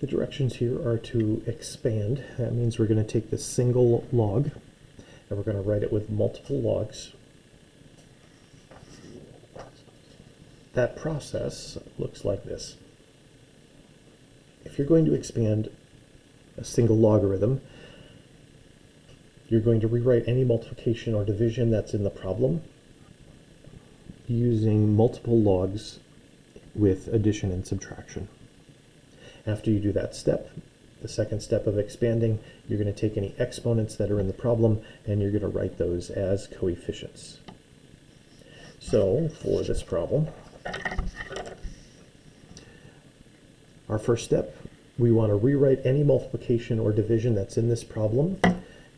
The directions here are to expand. That means we're going to take this single log and we're going to write it with multiple logs. That process looks like this. If you're going to expand a single logarithm, you're going to rewrite any multiplication or division that's in the problem using multiple logs with addition and subtraction. After you do that step, the second step of expanding, you're going to take any exponents that are in the problem and you're going to write those as coefficients. So for this problem, our first step, we want to rewrite any multiplication or division that's in this problem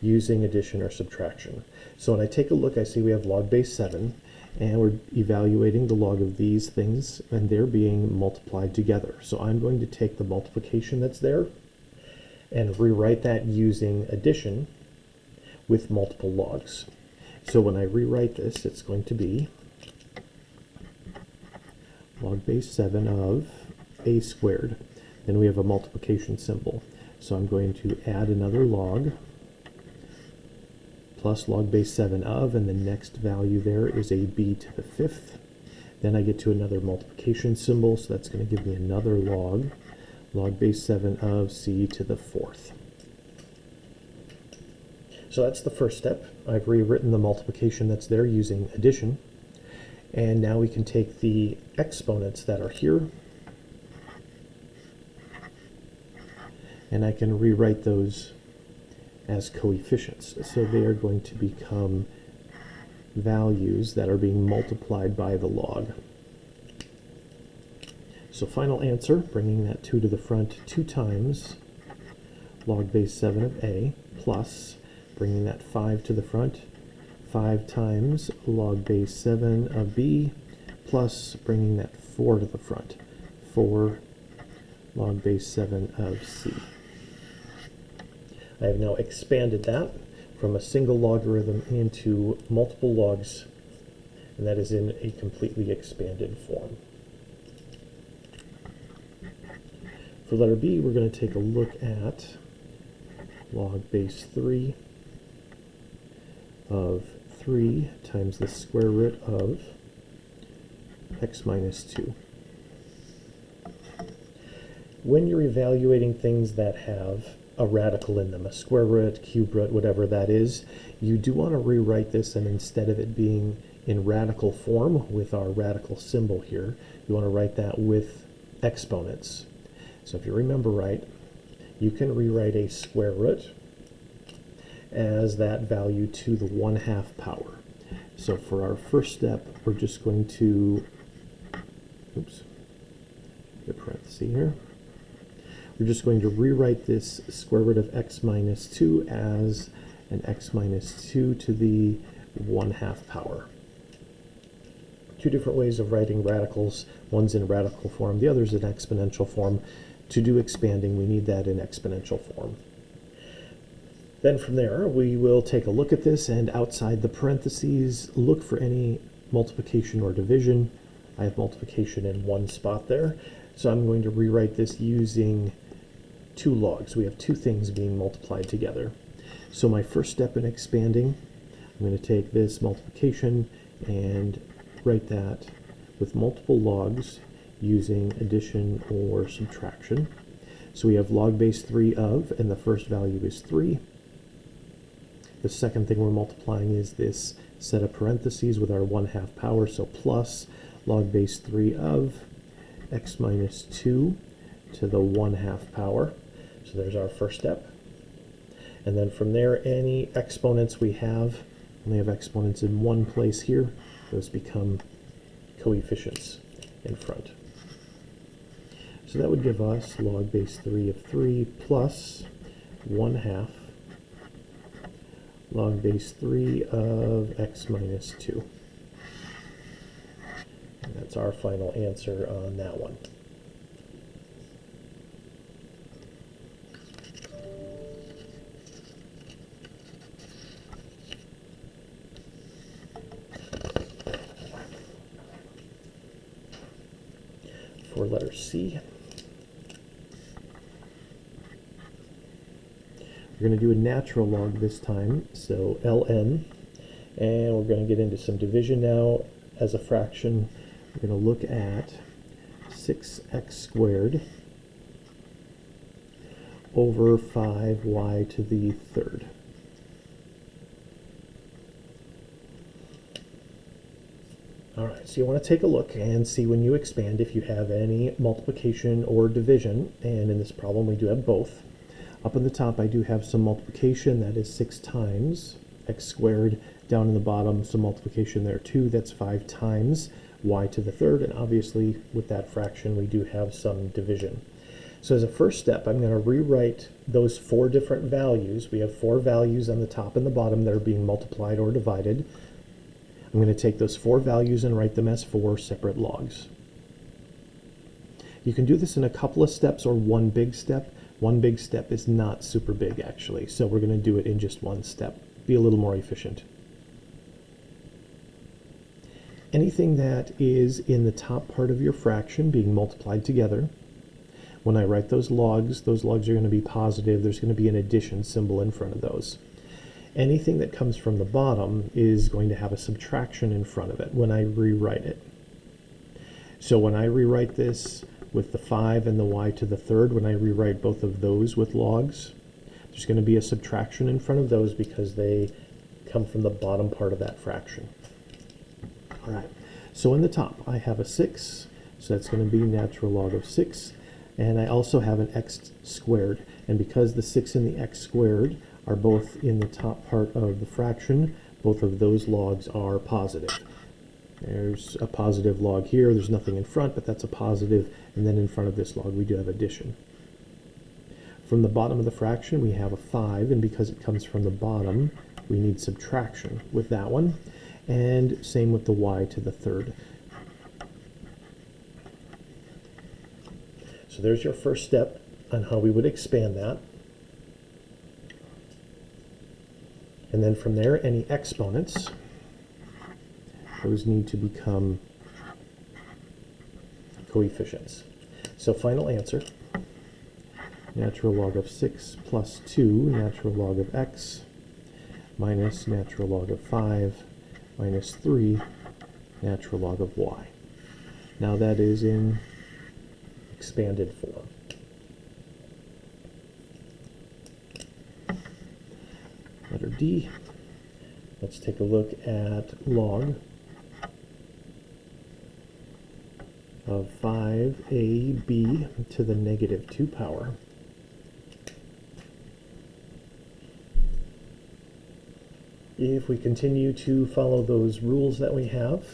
using addition or subtraction. So when I take a look, I see we have log base 7, and we're evaluating the log of these things, and they're being multiplied together. So I'm going to take the multiplication that's there and rewrite that using addition with multiple logs. So when I rewrite this, it's going to be log base 7 of a squared. Then we have a multiplication symbol. So I'm going to add another log plus log base 7 of, and the next value there is a b to the 5th. Then I get to another multiplication symbol, so that's going to give me another log base 7 of c to the 4th. So that's the first step. I've rewritten the multiplication that's there using addition. And now we can take the exponents that are here, and I can rewrite those as coefficients. So they are going to become values that are being multiplied by the log. So final answer, bringing that 2 to the front 2 times log base 7 of a, plus bringing that 5 to the front 5 times log base 7 of b, plus bringing that 4 to the front 4 log base 7 of c. I have now expanded that from a single logarithm into multiple logs, and that is in a completely expanded form. For letter B, we're going to take a look at log base 3 of 3 times the square root of x minus 2. When you're evaluating things that have a radical in them, a square root, cube root, whatever that is, you do want to rewrite this, and instead of it being in radical form with our radical symbol here, you want to write that with exponents. So if you remember right, you can rewrite a square root as that value to the 1/2 power. So for our first step, we're just going to, oops, get a parenthesis here. We're just going to rewrite this square root of x minus 2 as an x minus 2 to the 1/2 power. Two different ways of writing radicals. One's in radical form, the other's in exponential form. To do expanding, we need that in exponential form. Then from there, we will take a look at this, and outside the parentheses, look for any multiplication or division. I have multiplication in one spot there, so I'm going to rewrite this using 2 logs. We have 2 things being multiplied together. So my first step in expanding, I'm going to take this multiplication and write that with multiple logs using addition or subtraction. So we have log base 3 of, and the first value is 3. The second thing we're multiplying is this set of parentheses with our 1/2 power, so plus log base 3 of x minus 2 to the 1/2 power. So there's our first step. And then from there, any exponents we have, only have exponents in one place here, those become coefficients in front. So that would give us log base 3 of 3 plus 1/2 log base 3 of x minus 2. And that's our final answer on that one. For letter C, We're going to do a natural log this time, so ln, and we're going to get into some division now. As a fraction, we're going to look at 6x squared over 5y to the third. All right, so you want to take a look and see when you expand if you have any multiplication or division, and in this problem we do have both. Up on the top I do have some multiplication, that is 6 times x squared. Down in the bottom some multiplication there too, that's 5 times y to the third, and obviously with that fraction we do have some division. So as a first step, I'm going to rewrite those 4 different values. We have 4 values on the top and the bottom that are being multiplied or divided. I'm going to take those 4 values and write them as 4 separate logs. You can do this in a couple of steps or one big step. One big step is not super big actually, so we're going to do it in just one step. Be a little more efficient. Anything that is in the top part of your fraction being multiplied together, when I write those logs are going to be positive. There's going to be an addition symbol in front of those. Anything that comes from the bottom is going to have a subtraction in front of it when I rewrite it. So when I rewrite this with the 5 and the y to the third, when I rewrite both of those with logs, there's going to be a subtraction in front of those because they come from the bottom part of that fraction. All right, so in the top I have a 6, so that's going to be natural log of 6, and I also have an x squared, and because the 6 and the x squared are both in the top part of the fraction, both of those logs are positive. There's a positive log here, there's nothing in front, but that's a positive, and then in front of this log we do have addition. From the bottom of the fraction we have a 5, and because it comes from the bottom we need subtraction with that one, and same with the y to the third. So there's your first step on how we would expand that. And then from there, any exponents, those need to become coefficients. So final answer, natural log of 6 plus 2 natural log of x minus natural log of 5 minus 3 natural log of y. Now that is in expanded form. Letter D. Let's take a look at log of 5ab to the negative 2 power. If we continue to follow those rules that we have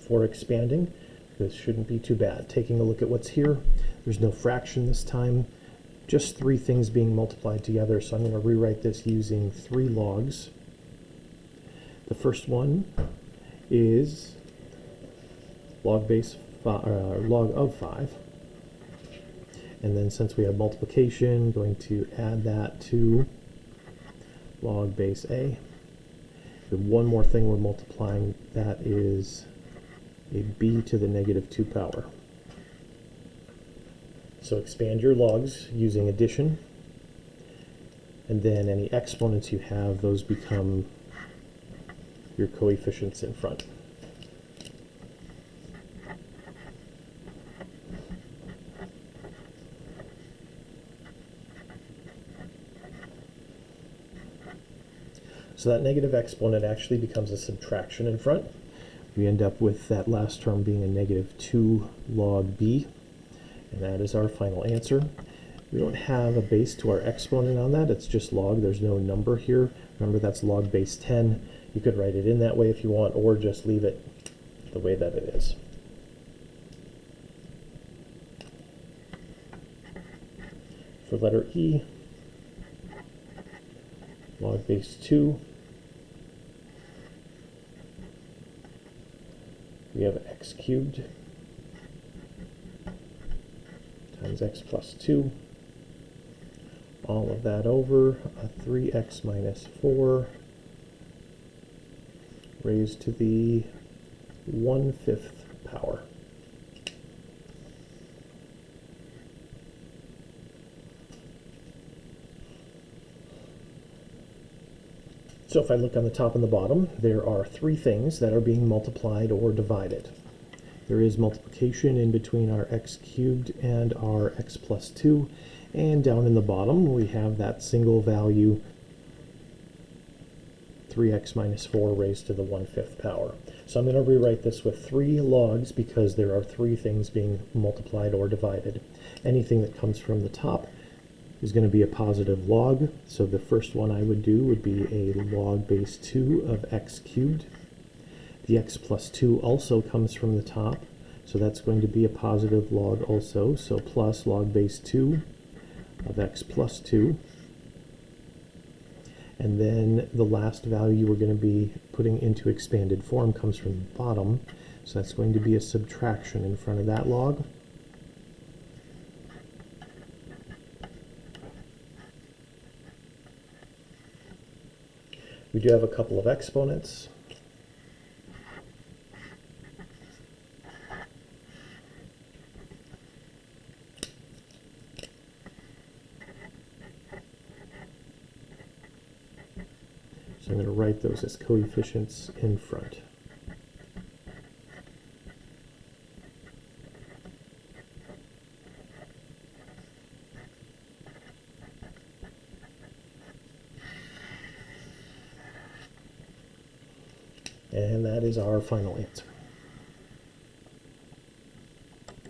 for expanding, this shouldn't be too bad. Taking a look at what's here, there's no fraction this time, just 3 things being multiplied together, so I'm going to rewrite this using 3 logs. The first one is log of 5, and then since we have multiplication, going to add that to log base a. The one more thing we're multiplying, that is a b to the negative 2 power. So expand your logs using addition, and then any exponents you have, those become your coefficients in front. So that negative exponent actually becomes a subtraction in front. We end up with that last term being a negative 2 log b, and that is our final answer. We don't have a base to our exponent on that, it's just log, there's no number here. Remember, that's log base 10. You could write it in that way if you want, or just leave it the way that it is. For letter E, log base 2, we have x cubed times x plus 2, all of that over a 3x minus 4 raised to the 1/5 power. So if I look on the top and the bottom, there are three things that are being multiplied or divided. There is multiplication in between our x cubed and our x plus 2, and down in the bottom we have that single value 3x minus 4 raised to the 1/5 power. So I'm going to rewrite this with 3 logs because there are 3 things being multiplied or divided. Anything that comes from the top is going to be a positive log. So the first one I would do would be a log base 2 of x cubed. The x plus 2 also comes from the top, so that's going to be a positive log also. So plus log base 2 of x plus 2. And then the last value we're going to be putting into expanded form comes from the bottom, so that's going to be a subtraction in front of that log. We do have a couple of exponents. So I'm going to write those as coefficients in front. And that is our final answer.